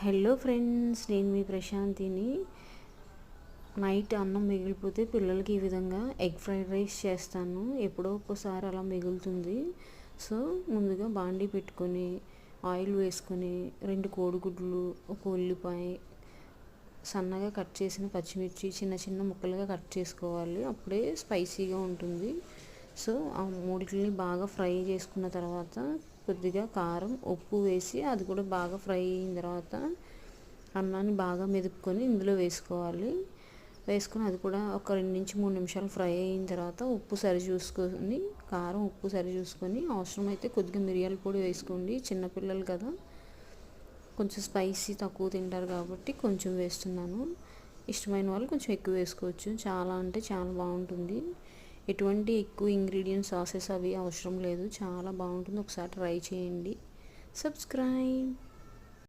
Hello friends, నేను మీ ప్రశాంతిని. Night అన్నం మిగిలిపోతే పిల్లలకి ఈ విధంగా ఎగ్ ఫ్రైడ్ రైస్ చేస్తాను. ఎప్పుడో ఒక్కసారి అలా మిగులుతుంది. సో ముందుగా బాండీ పెట్టుకొని ఆయిల్ వేసుకొని 2 కోడిగుడ్లు, ఒక ఉల్లిపాయ, సన్నగా కట్ చేసిన పచ్చిమిర్చి చిన్న చిన్న ముక్కలుగా కట్ చేసుకోవాలి. అప్పుడే స్పైసీగా ఉంటుంది. సో ఆ మూడిటిని బాగా ఫ్రై చేసుకున్న తర్వాత కొద్దిగా కారం, ఉప్పు వేసి అది కూడా బాగా ఫ్రై అయిన తర్వాత అన్నాన్ని బాగా మెదుపుకొని ఇందులో వేసుకోవాలి. వేసుకొని అది కూడా ఒక 2-3 నిమిషాలు ఫ్రై అయిన తర్వాత ఉప్పు సరి చూసుకొని, కారం ఉప్పు సరి చూసుకొని, అవసరమైతే కొద్దిగా మిరియాల పొడి వేసుకోండి. చిన్నపిల్లలు కదా, కొంచెం స్పైసీ తక్కువ తింటారు కాబట్టి కొంచెం వేస్తున్నాను. ఇష్టమైన వాళ్ళు కొంచెం ఎక్కువ వేసుకోవచ్చు. చాలా అంటే చాలా బాగుంటుంది. ఎటువంటి ఎక్కువ ఇంగ్రీడియంట్స్, సాసెస్ అవి అవసరం లేదు. చాలా బాగుంటుంది. ఒకసారి ట్రై చేయండి. సబ్స్క్రైబ్.